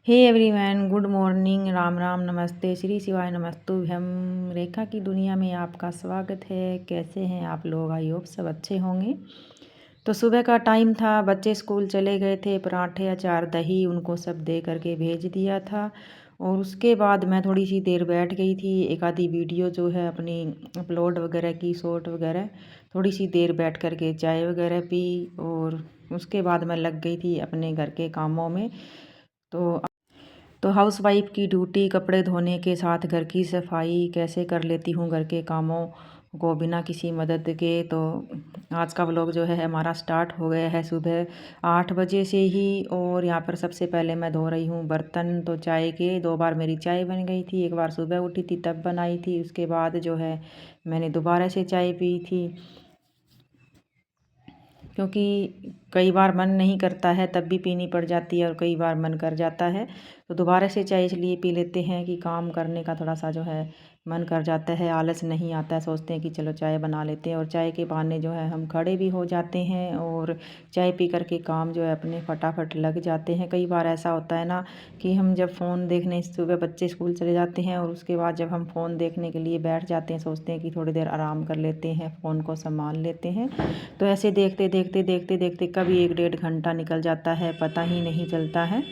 हे everyone, good morning, Ram Ram, नमस्ते, श्री शिवाय नमस्तुभ्यम। रेखा की दुनिया में आपका स्वागत है। कैसे हैं आप लोग? आई होप सब अच्छे होंगे। तो सुबह का टाइम था, बच्चे स्कूल चले गए थे। पराठे अचार दही उनको सब दे करके भेज दिया था। और उसके बाद मैं थोड़ी सी देर बैठ गई थी, एक आधी वीडियो जो है अपनी अपलोड वगैरह की, शॉर्ट वगैरह। थोड़ी सी देर बैठ करके चाय वगैरह पी और उसके बाद मैं लग गई थी अपने घर के कामों में। तो हाउसवाइफ की ड्यूटी कपड़े धोने के साथ घर की सफाई कैसे कर लेती हूँ, घर के कामों को बिना किसी मदद के। तो आज का व्लॉग जो है हमारा स्टार्ट हो गया है सुबह 8 बजे से ही। और यहाँ पर सबसे पहले मैं धो रही हूँ बर्तन। तो चाय के 2 बार मेरी चाय बन गई थी, एक बार सुबह उठी थी तब बनाई थी, उसके बाद जो है मैंने दोबारा से चाय पी थी, क्योंकि कई बार मन नहीं करता है तब भी पीनी पड़ जाती है और कई बार मन कर जाता है तो दोबारा से चाय इसलिए पी लेते हैं कि काम करने का थोड़ा सा जो है मन कर जाता है, आलस नहीं आता है, सोचते हैं कि चलो चाय बना लेते हैं। और चाय के बहाने जो है हम खड़े भी हो जाते हैं और चाय पी करके काम जो है अपने फटाफट लग जाते हैं। कई बार ऐसा होता है ना कि हम जब फ़ोन देखने, सुबह बच्चे स्कूल चले जाते हैं और उसके बाद जब हम फ़ोन देखने के लिए बैठ जाते हैं, सोचते हैं कि थोड़ी देर आराम कर लेते हैं, फ़ोन को संभाल लेते हैं। तो ऐसे देखते देखते देखते देखते कभी 1 डेढ़ घंटा निकल जाता है, पता ही नहीं चलता है।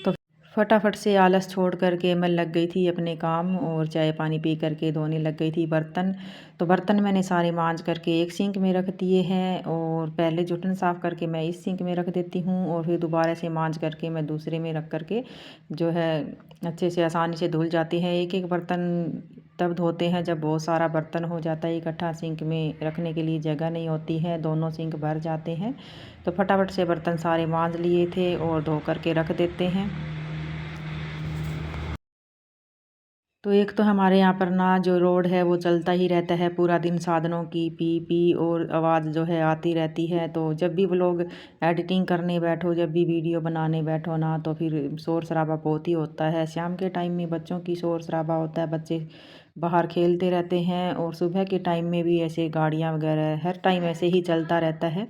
तो फटाफट से आलस छोड़ करके मैं लग गई थी अपने काम और चाय पानी पी करके धोने लग गई थी बर्तन। तो बर्तन मैंने सारे मांज करके एक सिंक में रख दिए हैं और पहले जुटन साफ़ करके मैं इस सिंक में रख देती हूँ और फिर दोबारा से मांज करके मैं दूसरे में रख करके जो है अच्छे से आसानी से धुल जाती है। एक एक बर्तन तब धोते हैं जब बहुत सारा बर्तन हो जाता है इकट्ठा, सिंक में रखने के लिए जगह नहीं होती है, दोनों सिंक भर जाते हैं। तो फटाफट से बर्तन सारे मांज लिए थे और धो करके रख देते हैं। तो एक तो हमारे यहाँ पर ना जो रोड है वो चलता ही रहता है पूरा दिन, साधनों की पी पी और आवाज़ जो है आती रहती है। तो जब भी वो लोग एडिटिंग करने बैठो, जब भी वीडियो बनाने बैठो ना, तो फिर शोर शराबा बहुत ही होता है। शाम के टाइम में बच्चों की शोर शराबा होता है, बच्चे बाहर खेलते रहते हैं और सुबह के टाइम में भी ऐसे गाड़ियाँ वगैरह हर टाइम ऐसे ही चलता रहता है।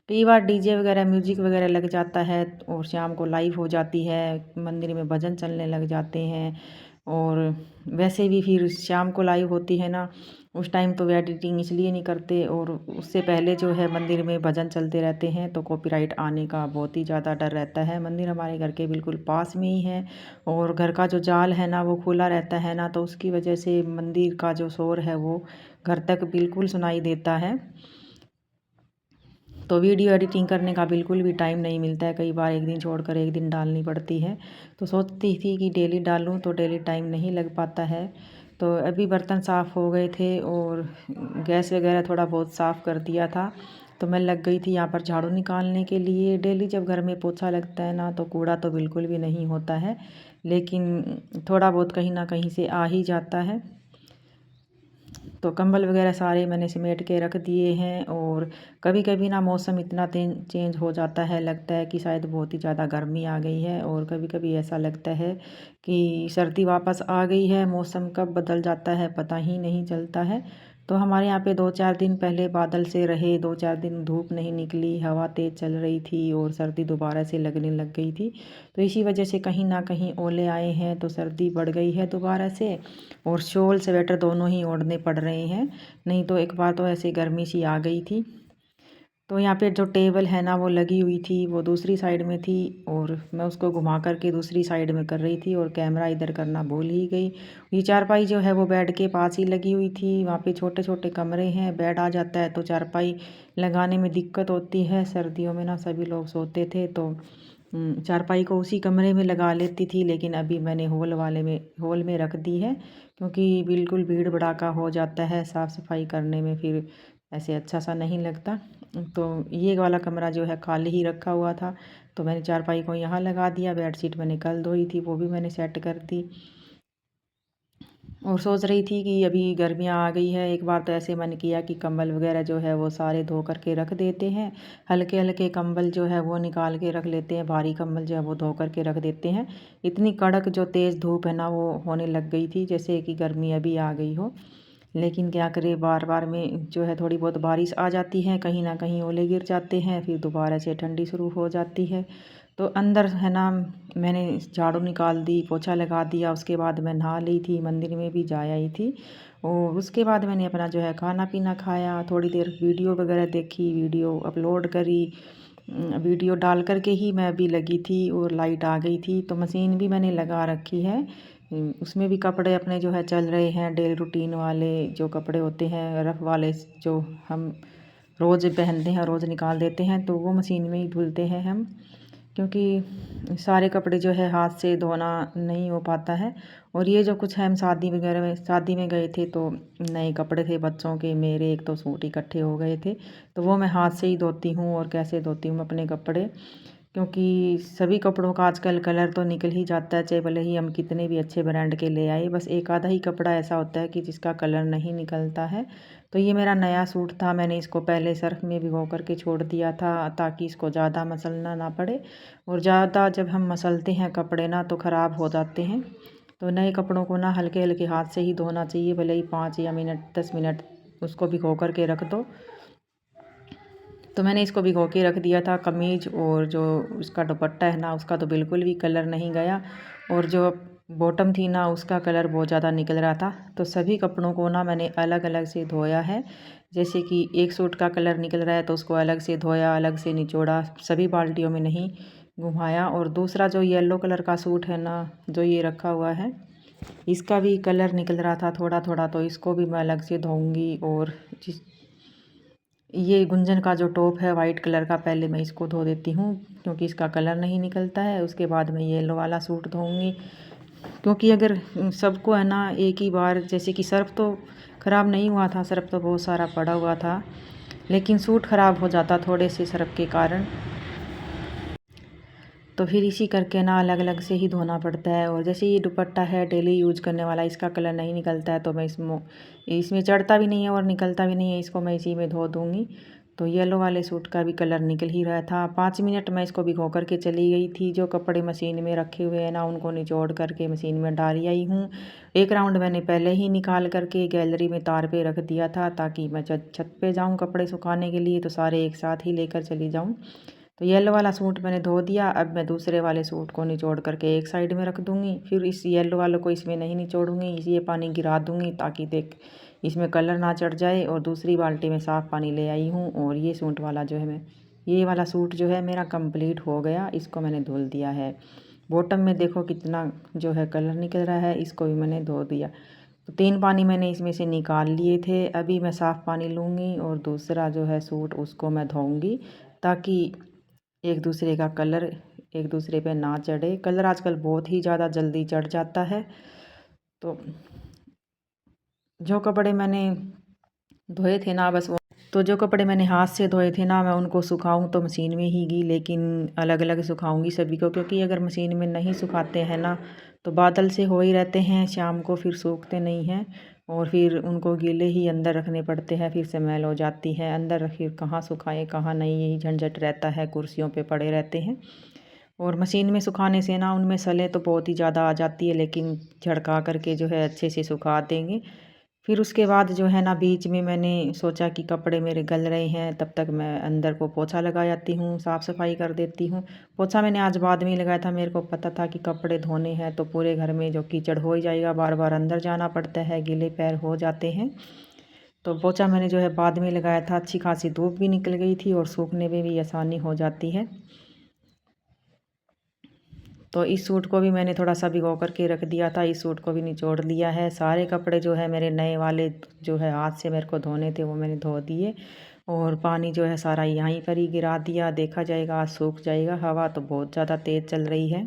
कई बार डीजे वगैरह म्यूजिक वगैरह लग जाता है और शाम को लाइव हो जाती है, मंदिर में भजन चलने लग जाते हैं। और वैसे भी फिर शाम को लाइव होती है ना, उस टाइम तो वे एडिटिंग इसलिए नहीं करते और उससे पहले जो है मंदिर में भजन चलते रहते हैं तो कॉपीराइट आने का बहुत ही ज़्यादा डर रहता है। मंदिर हमारे घर के बिल्कुल पास में ही है और घर का जो जाल है ना वो खुला रहता है ना, तो उसकी वजह से मंदिर का जो शोर है वो घर तक बिल्कुल सुनाई देता है। तो वीडियो एडिटिंग करने का बिल्कुल भी टाइम नहीं मिलता है, कई बार एक दिन छोड़कर एक दिन डालनी पड़ती है। तो सोचती थी कि डेली डालूं तो डेली टाइम नहीं लग पाता है। तो अभी बर्तन साफ़ हो गए थे और गैस वगैरह थोड़ा बहुत साफ़ कर दिया था। तो मैं लग गई थी यहाँ पर झाड़ू निकालने के लिए। डेली जब घर में पोछा लगता है ना तो कूड़ा तो बिल्कुल भी नहीं होता है, लेकिन थोड़ा बहुत कहीं ना कहीं से आ ही जाता है। तो कंबल वगैरह सारे मैंने समेट के रख दिए हैं। और कभी कभी ना मौसम इतना चेंज हो जाता है, लगता है कि शायद बहुत ही ज़्यादा गर्मी आ गई है और कभी कभी ऐसा लगता है कि सर्दी वापस आ गई है। मौसम कब बदल जाता है पता ही नहीं चलता है। तो हमारे यहाँ पे 2 4 दिन पहले बादल से रहे, 2 4 दिन धूप नहीं निकली, हवा तेज़ चल रही थी और सर्दी दोबारा से लगने लग गई थी। तो इसी वजह से कहीं ना कहीं ओले आए हैं तो सर्दी बढ़ गई है दोबारा से। और शॉल स्वेटर दोनों ही ओढ़ने पड़ रहे हैं, नहीं तो एक बार तो ऐसे गर्मी सी आ गई थी। तो यहाँ पे जो टेबल है ना वो लगी हुई थी, वो दूसरी साइड में थी और मैं उसको घुमा करके दूसरी साइड में कर रही थी और कैमरा इधर करना भूल ही गई। ये चारपाई जो है वो बेड के पास ही लगी हुई थी। वहाँ पे छोटे छोटे कमरे हैं, बेड आ जाता है तो चारपाई लगाने में दिक्कत होती है। सर्दियों में ना सभी लोग सोते थे तो चारपाई को उसी कमरे में लगा लेती थी, लेकिन अभी मैंने हॉल में रख दी है, क्योंकि बिल्कुल भीड़ भड़ाका हो जाता है साफ़ सफाई करने में, फिर ऐसे अच्छा सा नहीं लगता। तो ये वाला कमरा जो है खाली ही रखा हुआ था तो मैंने चारपाई को यहाँ लगा दिया। बेडशीट मैंने कल धोई थी वो भी मैंने सेट कर दी। और सोच रही थी कि अभी गर्मियाँ आ गई है, एक बार तो ऐसे मन किया कि कंबल वगैरह जो है वो सारे धो करके रख देते हैं। हल्के हल्के कंबल जो है वो निकाल के रख लेते हैं, भारी कंबल जो है वो धो करके रख देते हैं। इतनी कड़क जो तेज़ धूप है ना वो होने लग गई थी, जैसे कि गर्मी अभी आ गई हो। लेकिन क्या करें, बार बार में जो है थोड़ी बहुत बारिश आ जाती है, कहीं ना कहीं ओले गिर जाते हैं, फिर दोबारा से ठंडी शुरू हो जाती है। तो अंदर है ना मैंने झाड़ू निकाल दी, पोछा लगा दिया, उसके बाद मैं नहा ली थी, मंदिर में भी जा आई थी। और उसके बाद मैंने अपना जो है खाना पीना खाया, थोड़ी देर वीडियो वगैरह देखी, वीडियो अपलोड करी। वीडियो डाल कर के ही मैं अभी लगी थी और लाइट आ गई थी। तो मशीन भी मैंने लगा रखी है, उसमें भी कपड़े अपने जो है चल रहे हैं, डेली रूटीन वाले जो कपड़े होते हैं, रफ़ वाले जो हम रोज़ पहनते हैं, रोज़ निकाल देते हैं, तो वो मशीन में ही धुलते हैं हम, क्योंकि सारे कपड़े जो है हाथ से धोना नहीं हो पाता है। और ये जो कुछ है हम शादी में गए थे, तो नए कपड़े थे बच्चों के, मेरे एक तो सूट इकट्ठे हो गए थे, तो वो मैं हाथ से ही धोती हूँ। और कैसे धोती हूँ अपने कपड़े, क्योंकि सभी कपड़ों का आजकल कलर तो निकल ही जाता है, चाहे भले ही हम कितने भी अच्छे ब्रांड के ले आए, बस एक आधा ही कपड़ा ऐसा होता है कि जिसका कलर नहीं निकलता है। तो ये मेरा नया सूट था, मैंने इसको पहले सर्फ़ में भिगो करके छोड़ दिया था ताकि इसको ज़्यादा मसलना ना पड़े। और ज़्यादा जब हम मसलते हैं कपड़े ना तो ख़राब हो जाते हैं। तो नए कपड़ों को ना हल्के हल्के हाथ से ही धोना चाहिए, भले ही 5 या मिनट 10 मिनट उसको भिगो करके रख दो। तो मैंने इसको भिगो के रख दिया था। कमीज़ और जो उसका दुपट्टा है ना, उसका तो बिल्कुल भी कलर नहीं गया, और जो बॉटम थी ना उसका कलर बहुत ज़्यादा निकल रहा था। तो सभी कपड़ों को ना मैंने अलग अलग से धोया है। जैसे कि एक सूट का कलर निकल रहा है तो उसको अलग से धोया, अलग से निचोड़ा, सभी बाल्टियों में नहीं घुमाया। और दूसरा जो येलो कलर का सूट है ना, जो ये रखा हुआ है, इसका भी कलर निकल रहा था थोड़ा थोड़ा, तो इसको भी मैं अलग से धोऊंगी। और ये गुंजन का जो टॉप है वाइट कलर का, पहले मैं इसको धो देती हूँ क्योंकि इसका कलर नहीं निकलता है। उसके बाद मैं येलो वाला सूट धोऊंगी, क्योंकि अगर सबको है ना एक ही बार, जैसे कि सर्फ़ तो ख़राब नहीं हुआ था, सर्फ़ तो बहुत सारा पड़ा हुआ था, लेकिन सूट ख़राब हो जाता थोड़े से सर्फ़ के कारण। तो फिर इसी करके ना अलग अलग से ही धोना पड़ता है। और जैसे ये दुपट्टा है डेली यूज़ करने वाला, इसका कलर नहीं निकलता है, तो मैं इसमें चढ़ता भी नहीं है और निकलता भी नहीं है, इसको मैं इसी में धो दूँगी। तो येलो वाले सूट का भी कलर निकल ही रहा था। 5 मिनट मैं इसको भिगो करके चली गई थी। जो कपड़े मशीन में रखे हुए हैं ना, उनको निचोड़ करके मशीन में डाल आई हूँ। एक राउंड मैंने पहले ही निकाल करके गैलरी में तार पे रख दिया था, ताकि मैं छत पे जाऊँ कपड़े सुखाने के लिए तो सारे एक साथ ही लेकर चली जाऊँ। तो येलो वाला सूट मैंने धो दिया। अब मैं दूसरे वाले सूट को निचोड़ करके एक साइड में रख दूँगी। फिर इस येलो वाले को इसमें नहीं निचोड़ूँगी, ये पानी गिरा दूँगी ताकि देख इसमें कलर ना चढ़ जाए। और दूसरी बाल्टी में साफ़ पानी ले आई हूँ। और ये सूट वाला जो है मैं ये वाला सूट जो है मेरा कंप्लीट हो गया, इसको मैंने धुल दिया है। बॉटम में देखो कितना जो है कलर निकल रहा है, इसको भी मैंने धो दिया। तो 3 पानी मैंने इसमें से निकाल लिए थे। अभी मैं साफ़ पानी लूँगी और दूसरा जो है सूट उसको मैं धोऊँगी, ताकि एक दूसरे का कलर एक दूसरे पे ना चढ़े। कलर आजकल बहुत ही ज़्यादा जल्दी चढ़ जाता है। तो जो कपड़े मैंने धोए थे ना, बस वो तो जो कपड़े मैंने हाथ से धोए थे ना, मैं उनको सुखाऊं तो मशीन में ही गई, लेकिन अलग अलग सुखाऊंगी सभी को, क्योंकि अगर मशीन में नहीं सुखाते हैं ना तो बादल से हो ही रहते हैं, शाम को फिर सूखते नहीं हैं। और फिर उनको गीले ही अंदर रखने पड़ते हैं, फिर स्मेल हो जाती है अंदर, फिर कहाँ सुखाएं कहाँ नहीं, यही झंझट रहता है, कुर्सियों पे पड़े रहते हैं। और मशीन में सुखाने से ना उनमें सले तो बहुत ही ज़्यादा आ जाती है, लेकिन झड़का करके जो है अच्छे से सुखा देंगे। फिर उसके बाद जो है ना बीच में मैंने सोचा कि कपड़े मेरे गल रहे हैं, तब तक मैं अंदर को पोछा लगा जाती हूँ, साफ़ सफाई कर देती हूँ। पोछा मैंने आज बाद में लगाया था, मेरे को पता था कि कपड़े धोने हैं तो पूरे घर में जो कीचड़ हो ही जाएगा, बार बार अंदर जाना पड़ता है, गीले पैर हो जाते हैं। तो पोछा मैंने जो है बाद में लगाया था। अच्छी खासी धूप भी निकल गई थी और सूखने में भी आसानी हो जाती है। तो इस सूट को भी मैंने थोड़ा सा भिगो करके रख दिया था, इस सूट को भी निचोड़ लिया है। सारे कपड़े जो है मेरे नए वाले जो है हाथ से मेरे को धोने थे वो मैंने धो दिए। और पानी जो है सारा यहीं पर ही गिरा दिया, देखा जाएगा आज सूख जाएगा। हवा तो बहुत ज़्यादा तेज़ चल रही है,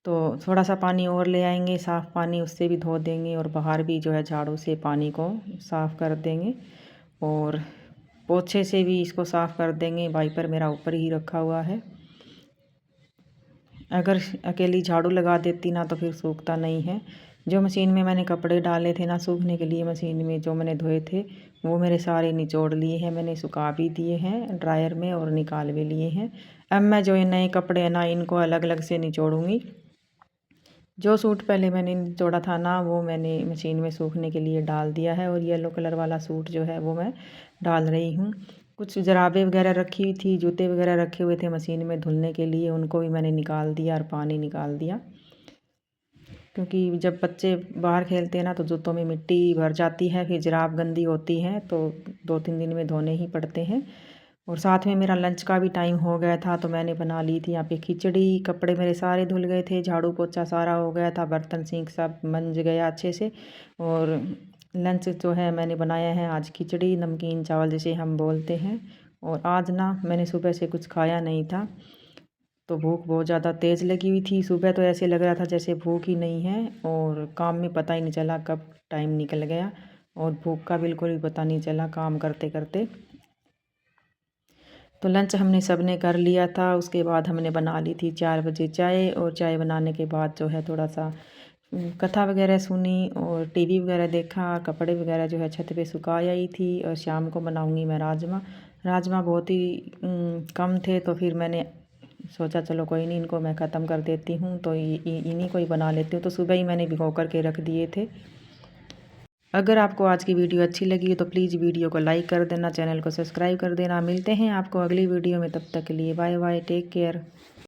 तो थोड़ा सा पानी और ले आएंगे साफ़ पानी, उससे भी धो देंगे। और बाहर भी जो है झाड़ू से पानी को साफ़ कर देंगे, और पोछे से भी इसको साफ़ कर देंगे। वाइपर मेरा ऊपर ही रखा हुआ है, अगर अकेली झाड़ू लगा देती ना तो फिर सूखता नहीं है। जो मशीन में मैंने कपड़े डाले थे ना सूखने के लिए, मशीन में जो मैंने धोए थे वो मेरे सारे निचोड़ लिए हैं, मैंने सुखा भी दिए हैं ड्रायर में और निकाल भी लिए हैं। अब मैं जो ये नए कपड़े हैं ना इनको अलग अलग से निचोड़ूँगी। जो सूट पहले मैंने निचोड़ा था ना वो मैंने मशीन में सूखने के लिए डाल दिया है, और येलो कलर वाला सूट जो है वो मैं डाल रही हूँ। कुछ जराबे वगैरह रखी हुई थी, जूते वगैरह रखे हुए थे मशीन में धुलने के लिए, उनको भी मैंने निकाल दिया और पानी निकाल दिया। क्योंकि जब बच्चे बाहर खेलते हैं ना तो जूतों में मिट्टी भर जाती है, फिर जुराब गंदी होती है, तो 2-3 दिन में धोने ही पड़ते हैं। और साथ में मेरा लंच का भी टाइम हो गया था, तो मैंने बना ली थी यहाँ पे खिचड़ी। कपड़े मेरे सारे धुल गए थे, झाड़ू पोछा सारा हो गया था, बर्तन सिंक सब मंज गया अच्छे से। और लंच जो है मैंने बनाया है आज खिचड़ी, नमकीन चावल जिसे हम बोलते हैं। और आज ना मैंने सुबह से कुछ खाया नहीं था, तो भूख बहुत ज़्यादा तेज़ लगी हुई थी। सुबह तो ऐसे लग रहा था जैसे भूख ही नहीं है, और काम में पता ही नहीं चला कब टाइम निकल गया, और भूख का बिल्कुल भी पता नहीं चला काम करते करते। तो लंच हमने सब ने कर लिया था। उसके बाद हमने बना ली थी 4 बजे चाय, और चाय बनाने के बाद जो है थोड़ा सा कथा वगैरह सुनी और टीवी वगैरह देखा। कपड़े वगैरह जो है छत पे सुखाया ही थी। और शाम को बनाऊंगी मैं राजमा। राजमा बहुत ही कम थे, तो फिर मैंने सोचा चलो कोई नहीं, इनको मैं ख़त्म कर देती हूँ, तो इन्हीं को ही बना लेती हूँ। तो सुबह ही मैंने भिगो कर के रख दिए थे। अगर आपको आज की वीडियो अच्छी लगी है तो प्लीज़ वीडियो को लाइक कर देना, चैनल को सब्सक्राइब कर देना। मिलते हैं आपको अगली वीडियो में, तब तक के लिए बाय बाय, टेक केयर।